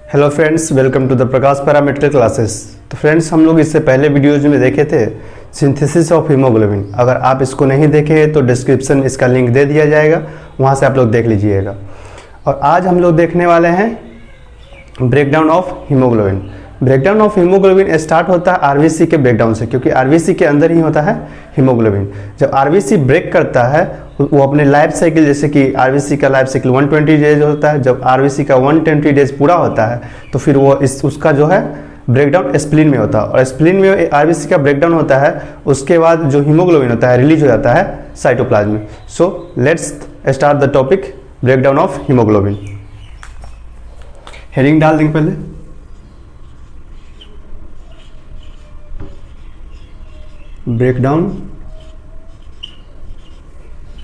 Hello friends, welcome to the Prakash parametric classes. तो friends, हम लोग इससे पहले वीडियोज में देखे थे सिंथेसिस ऑफ हीमोग्लोबिन। अगर आप इसको नहीं देखे तो डिस्क्रिप्शन इसका लिंक दे दिया जाएगा, वहाँ से आप लोग देख लीजिएगा। और आज हम लोग देखने वाले हैं breakdown of haemoglobin. Breakdown of haemoglobin start होता है आरबीसी के ब्रेकडाउन से, क्योंकि आरबीसी के अंदर ही होता है हीमोग्लोबिन। जब आरबीसी ब्रेक करता है वो अपने लाइफ साइकिल, जैसे कि आरबीसी का लाइफ साइकिल 120 डेज होता है, जब आरबीसी का 120 डेज पूरा होता है तो फिर वो उसका जो है ब्रेकडाउन स्प्लीन में होता है। और स्प्लीन में आरबीसी का ब्रेकडाउन होता है, उसके बाद जो हीमोग्लोबिन होता है रिलीज हो जाता है साइटोप्लाज्म में। So let's start the topic breakdown of haemoglobin. Heading डाल देंगे पहले। ब्रेकडाउन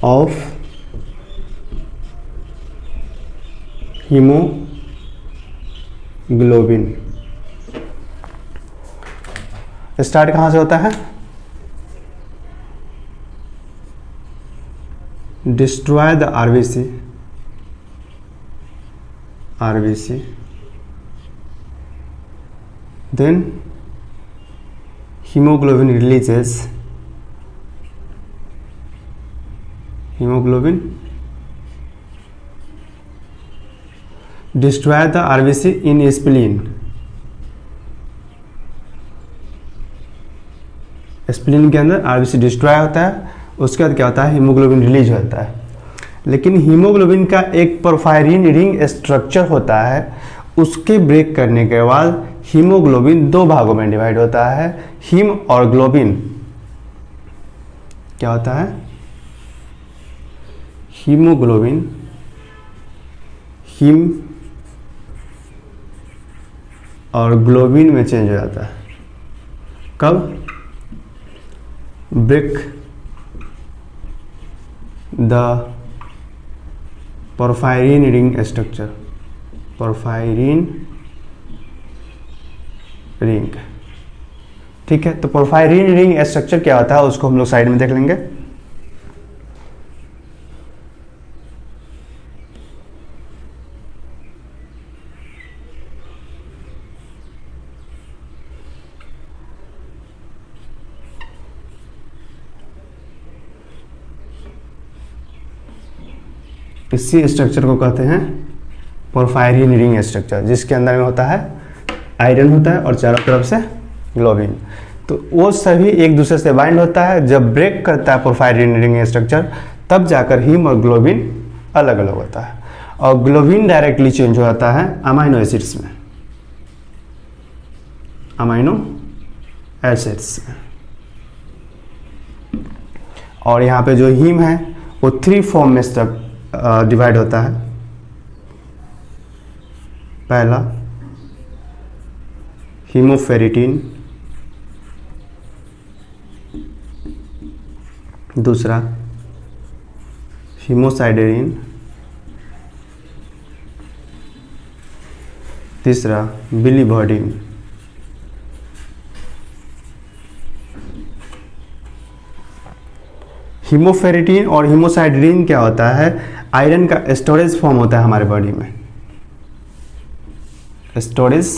ऑफ हीमोग्लोबिन स्टार्ट कहाँ से होता है? Destroy the RBC then hemoglobin releases destroy the RBC in spleen के अंदर आरबीसी डिस्ट्रॉय होता है, उसके बाद क्या होता है हीमोग्लोबिन रिलीज होता है। लेकिन हीमोग्लोबिन का एक पोरफायरिन रिंग स्ट्रक्चर होता है, उसके ब्रेक करने के बाद हीमोग्लोबिन दो भागों में डिवाइड होता है। हीम और ग्लोबिन क्या होता है? हीमोग्लोबिन हीम और ग्लोबिन में चेंज हो जाता है। कब? Break the porphyrin ring structure, porphyrin ring. ठीक है, तो पोरफायरिन रिंग स्ट्रक्चर क्या होता है उसको हम लोग साइड में देख लेंगे। इसी स्ट्रक्चर को कहते हैं पोरफायरिन रिंग स्ट्रक्चर, जिसके अंदर में होता है आयरन होता है और चारों तरफ से ग्लोबिन। तो वो सभी एक दूसरे से बाइंड होता है। जब ब्रेक करता है पोरफायरिन रिंग स्ट्रक्चर, तब जाकर हीम और ग्लोबिन अलग अलग होता है। और ग्लोबिन डायरेक्टली चेंज हो जाता है अमाइनो एसिड्स में, अमाइनो एसिड्स में। और यहाँ पे जो हीम है वो 3 फॉर्म में डिवाइड होता है। पहला हीमोफेरिटिन, दूसरा हीमोसाइडेरिन, तीसरा बिलीवर्डिन। हीमोफेरिटिन और हीमोसाइडेरिन क्या होता है? आयरन का स्टोरेज फॉर्म होता है हमारे बॉडी में, storage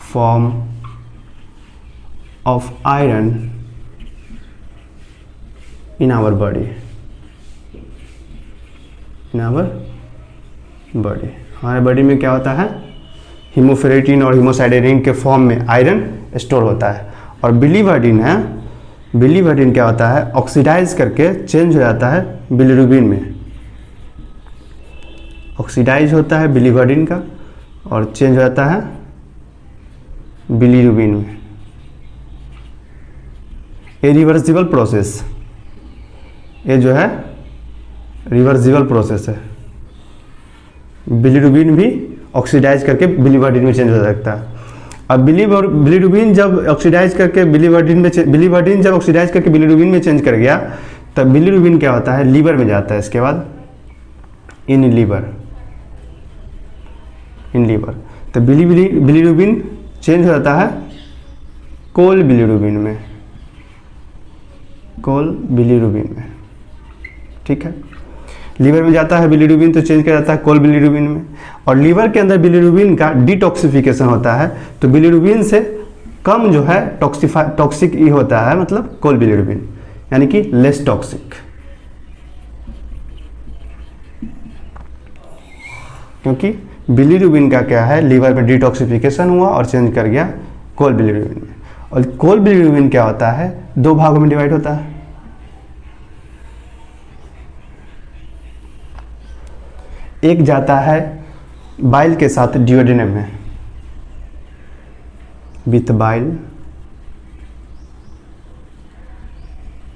form of iron in our body, हमारे बॉडी में क्या होता है? हीमोफेरिटिन और हीमोसाइडेरिन के फॉर्म में आयरन स्टोर होता है। और बिलीवर्डिन है, बिलीवर्डिन क्या होता है? ऑक्सीडाइज करके चेंज हो जाता है बिलीरुबिन में, ऑक्सीडाइज होता है बिलीवर्डिन का और चेंज हो जाता है बिलीरुबिन में। ये रिवर्सिबल प्रोसेस, ये जो है रिवर्सिबल प्रोसेस है। बिलीरुबिन भी ऑक्सीडाइज करके बिलीवर्डिन में चेंज हो सकता है। अब बिलीरुबिन जब ऑक्सीडाइज करके बिलीवर्डिन जब ऑक्सीडाइज करके बिलीरुबिन में चेंज कर गया, तब बिलीरुबिन क्या होता है? लीवर में जाता है। इसके बाद इन लीवर तो बिलीरुबिन चेंज हो जाता है कोल बिलीरुबिन में, ठीक है। लीवर में जाता है बिलीरुबिन तो चेंज कर जाता है कोल बिलीरुबिन में, और लीवर के अंदर बिलीरुबिन का डिटॉक्सिफिकेशन होता है तो बिलीरुबिन से कम जो है टॉक्सिक ही होता है, मतलब कोल बिलीरुबिन, यानी कि लेस टॉक्सिक, क्योंकि बिलीरुबिन का क्या है, लीवर में डिटॉक्सिफिकेशन हुआ और चेंज कर गया कोल बिलीरुबिन में। और कोल बिलीरुबिन क्या होता है, 2 भागों में डिवाइड होता है। एक जाता है बाइल के साथ डिओडेनम में, विथ बाइल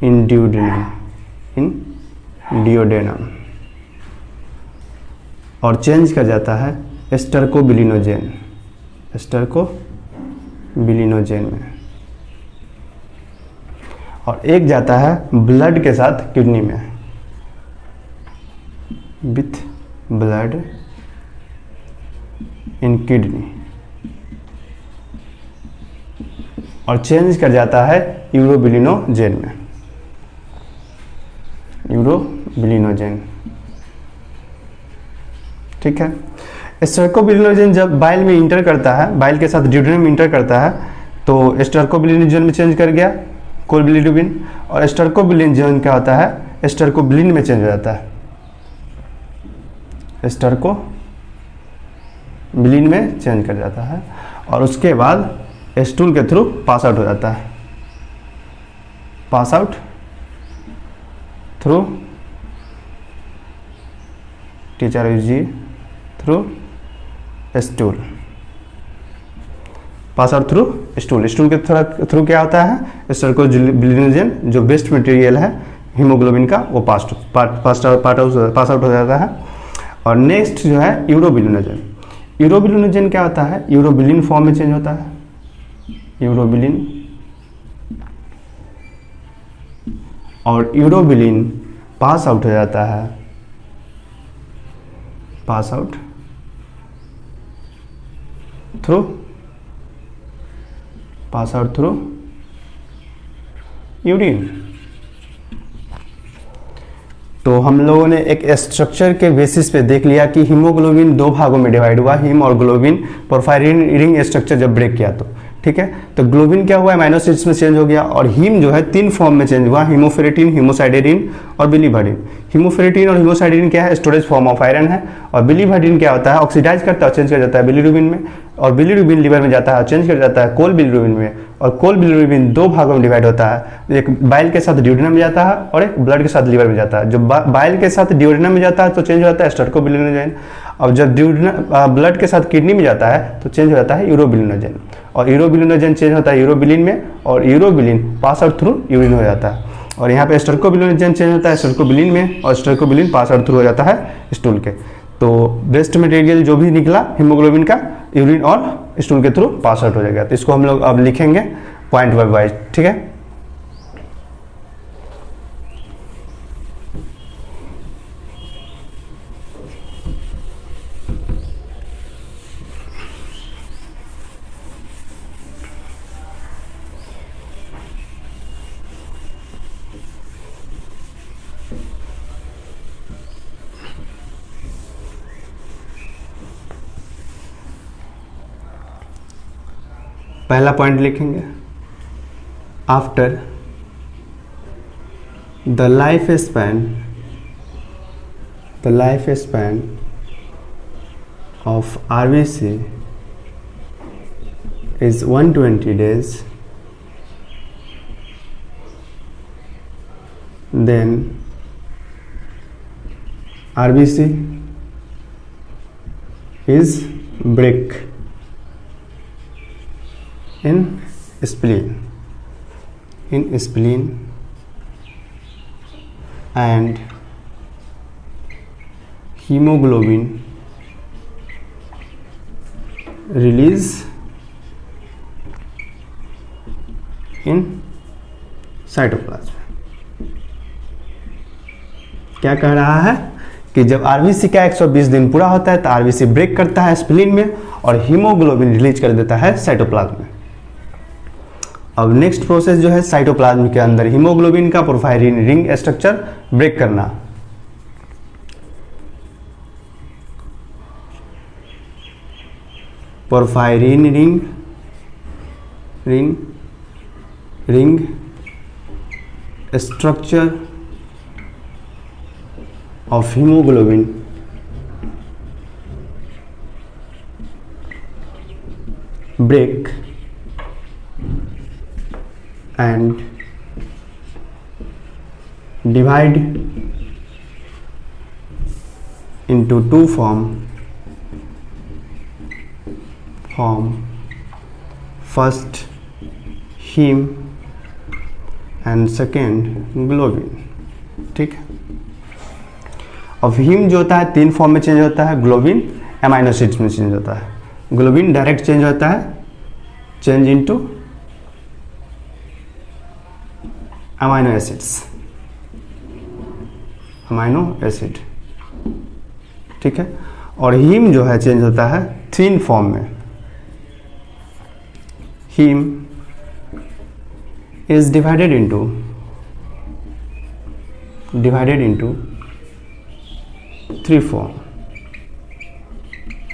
इन डिओडेनम, और चेंज कर जाता है स्टर्कोबिलिनोजेन में। और एक जाता है ब्लड के साथ किडनी में, विथ ब्लड इन किडनी, और चेंज कर जाता है यूरोबिलिनोजेन में, ठीक है। स्टर्कोबिलिनोजेन जब बाइल में इंटर करता है, बाइल के साथ ड्यूडेनम इंटर करता है, तो स्टर्कोबिलिनोजेन में चेंज कर गया कोल बिलीरुबिन, और स्टर्कोबिलिनोजेन क्या होता है, स्टर्कोबिलिन में चेंज हो जाता है, स्टर्कोबिलिन में चेंज कर जाता है, और उसके बाद स्टूल के थ्रू पास आउट हो जाता है, pass out through through stool, pass out through stool. Stool के थ्रू क्या होता है, स्टर्कोबिलिनोजेन जो बेस्ट मटेरियल है हीमोग्लोबिन का, वो पास आउट हो जाता है। और नेक्स्ट जो है यूरोबिलिनोजेन क्या होता है, यूरोबिलिन फॉर्म में चेंज होता है, यूरोबिलिन, और यूरोबिलिन पास आउट हो जाता है, पास आउट थ्रू यूरिन। तो हम लोगों ने एक स्ट्रक्चर के बेसिस पे देख लिया कि हीमोग्लोबिन 2 भागों में डिवाइड हुआ, हीम और ग्लोबिन, पोरफायरिन रिंग स्ट्रक्चर जब ब्रेक किया तो, ठीक है। तो ग्लोबिन क्या हुआ, अमाइनो एसिड्स में चेंज हो गया, और हीम जो है 3 फॉर्म में चेंज हुआ, हीमोफेरेटिन, हीमोसाइडेरिन और बिलीवर्डिन। हीमोफेरेटिन और हीमोसाइडेरिन क्या है, स्टोरेज फॉर्म ऑफ आयरन है, और बिलीवर्डिन क्या होता है, ऑक्सीडाइज करता है, चेंज कर जाता है बिलीरुबिन में, और बिलीरुबिन लीवर में जाता है, चेंज कर जाता है कोल बिलीरुबिन में, और कोल बिलीरुबिन 2 भागों में डिवाइड होता है, एक बाइल के साथ ड्यूडेनम में जाता है और एक ब्लड के साथ लीवर में जाता है। जो बाइल के साथ ड्यूडेनम में जाता है तो चेंज हो जाता है स्टर्कोबिलिनोजेन, और जब ब्लड के साथ किडनी में जाता है तो चेंज हो जाता है यूरोबिलिनोजेन, और यूरोबिलिनोजेन चेंज होता है यूरोबिलिन में, और urobilin pass out through urine हो जाता है। और यहाँ पे स्टर्कोबिलिनोजेन चेंज होता है स्टर्कोबिलिन में, और स्टर्कोबिलिन पास आउट थ्रू हो जाता है स्टूल के। तो बेस्ट मटेरियल जो भी निकला हीमोग्लोबिन का, यूरिन और स्टूल के थ्रू पास आउट हो जाएगा। तो इसको हम लोग अब लिखेंगे पॉइंट वाइज, ठीक है। पहला पॉइंट लिखेंगे, after the life span of RBC is 120 days, then RBC is break in spleen and hemoglobin release in cytoplasm. क्या कह रहा है कि जब आरबीसी का 120 दिन पूरा होता है तो आरबीसी ब्रेक करता है स्प्लीन में और हीमोग्लोबिन रिलीज कर देता है साइटोप्लाज्म में। अब नेक्स्ट प्रोसेस जो है साइटोप्लाज्म के अंदर हीमोग्लोबिन का पोरफायरिन रिंग स्ट्रक्चर ब्रेक करना। Porphyrin ring structure of haemoglobin break and divide into two form first heme and second globin. ठीक है, अब हीम जो होता है 3 फॉर्म में चेंज होता है, ग्लोबिन एमाइनो एसिड्स में चेंज होता है। ग्लोबिन डायरेक्ट चेंज होता है, चेंज इनटू अमाइनो एसिड। ठीक है, और हीम जो है चेंज होता है 3 फॉर्म में। Haem is divided into 3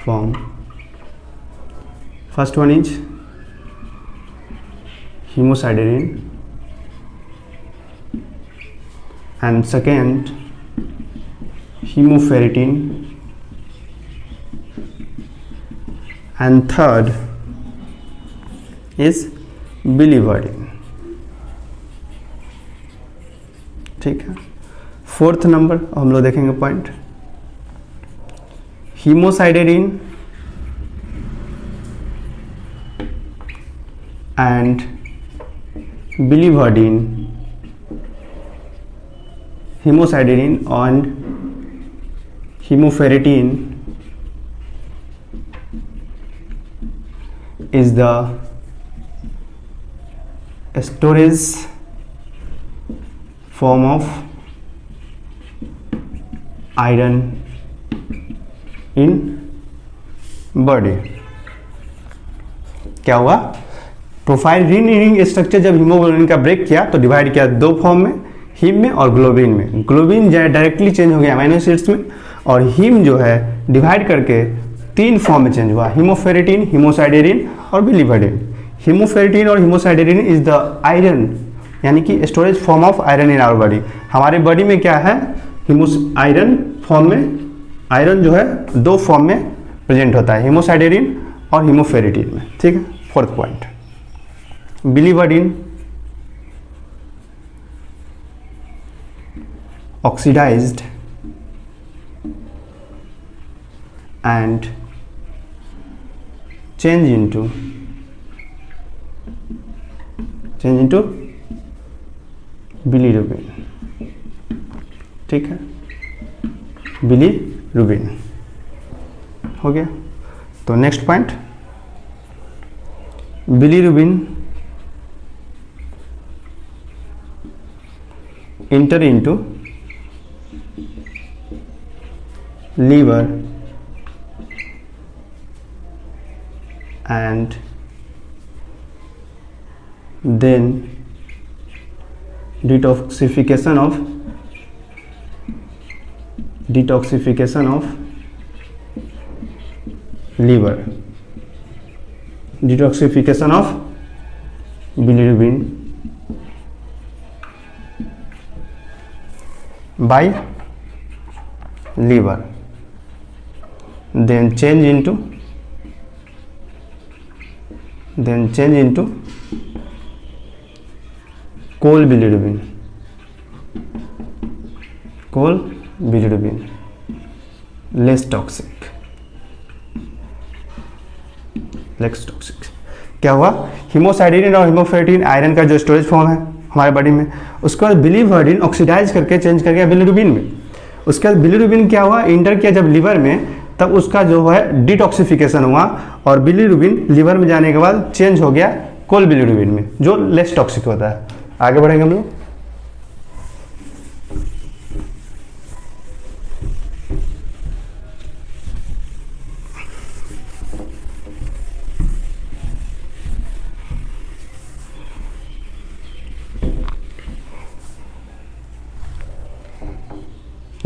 form. First one is hemosiderin and second hemoferritin and third is biliverdin। ठीक है, 4th नंबर हम लोग देखेंगे point, हीमोसाइडेरिन and biliverdin, hemosiderin and hemoferritin is the storage form of iron in body। क्या हुआ, profile ring structure जब haemoglobin का break किया तो डिवाइड किया 2 फॉर्म में, हीम में और ग्लोबिन में। ग्लोबिन जो है डायरेक्टली चेंज हो गया अमाइनो एसिड्स में, और हीम जो है डिवाइड करके 3 फॉर्म में चेंज हुआ, हीमोफेरिटिन, हीमोसाइडेरिन और बिलीवर्डिन। हीमोफेरिटिन और हीमोसाइडेरिन इज द आयरन, यानी कि storage form of iron in our body. हमारे बॉडी में क्या है, आयरन फॉर्म में, आयरन जो है 2 फॉर्म में प्रेजेंट होता है, हीमोसाइडेरिन और हीमोफेरिटिन में। ठीक है, 4th point, biliverdin oxidized and change into bilirubin। ठीक है, बिलीरुबिन हो गया। तो next point, bilirubin enter into liver and then detoxification of liver, detoxification of bilirubin by liver, then change into coal bilirubin, less toxic। क्या हुआ, हीमोसाइडेरिन और हीमोफेरिटिन iron का जो स्टोरेज फॉर्म है हमारे बॉडी में, उसके बाद बिलीवर्डिन ऑक्सीडाइज करके चेंज कर गया बिलीरुबिन में। उसके बाद बिलीरुबिन क्या हुआ, इंटर किया जब लिवर में, तब उसका जो है डिटॉक्सिफिकेशन हुआ और बिलीरुबिन लिवर में जाने के बाद चेंज हो गया कोल बिलीरुबिन में, जो लेस टॉक्सिक होता है। आगे बढ़ेंगे हम लोग।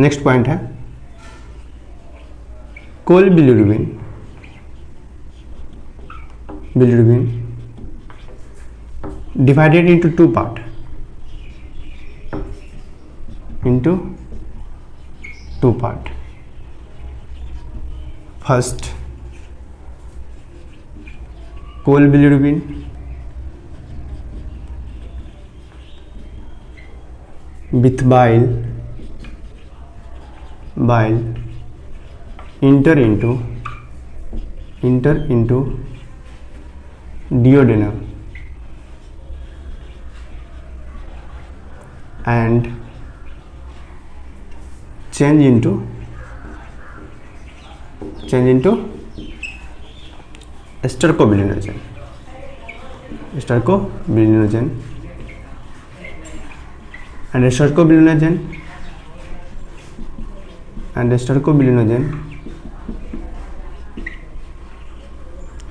नेक्स्ट पॉइंट है कोल bilirubin bilirubin divided into two part, first cholebilirubin with bile enter into duodenum and change into stercobilinogen and stercobilinogen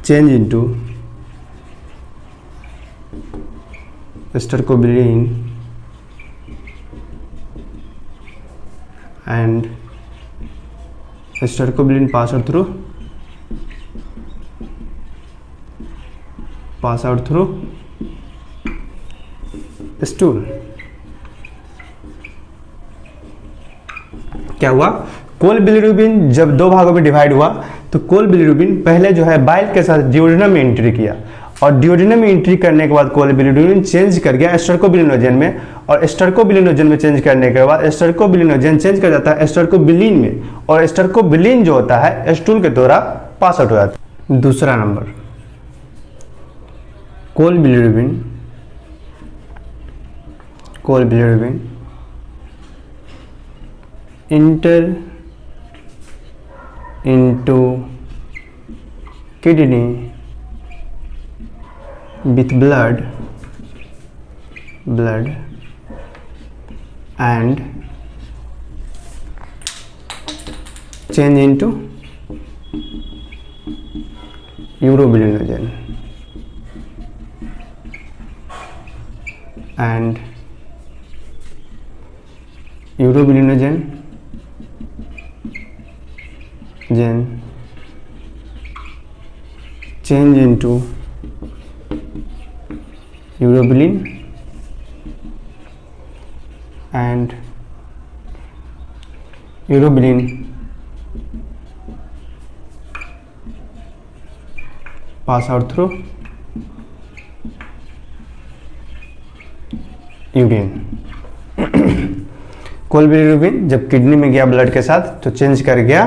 change into stercobilin and stercobilin pass out through stool. क्या हुआ, कोलबिलिरुबिन जब दो भागों में डिवाइड हुआ तो कोलबिलिरुबिन पहले जो है बाइल के साथ डिओडेनम में एंट्री किया और डिओडेनम में एंट्री करने के बाद कोलबिलिरुबिन चेंज कर गया स्टर्कोबिलिनोजन में और स्टर्कोबिलिनोजन में चेंज करने के बाद स्टर्कोबिलिनोजन चेंज कर जाता है स्टर्कोबिलिन में और स्टर्कोबिलिन जो होता है स्टूल के द्वारा पास आउट हो जाता है। दूसरा number कोलबिलिरुबिन enter into kidney with blood and change into urobilinogen and urobilinogen then change into urobilin and urobilin pass out through urine. कोलबिलिरुबिन जब किडनी में गया ब्लड के साथ तो चेंज कर गया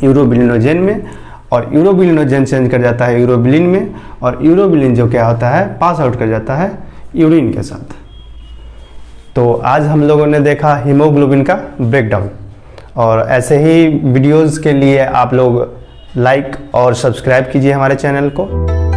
यूरोबिलिनोजेन में और यूरोबिलिनोजेन चेंज कर जाता है यूरोबिलिन में और यूरोबिलिन जो क्या होता है पास आउट कर जाता है यूरिन के साथ। तो आज हम लोगों ने देखा हीमोग्लोबिन का ब्रेकडाउन और ऐसे ही वीडियोस के लिए आप लोग लाइक और सब्सक्राइब कीजिए हमारे चैनल को।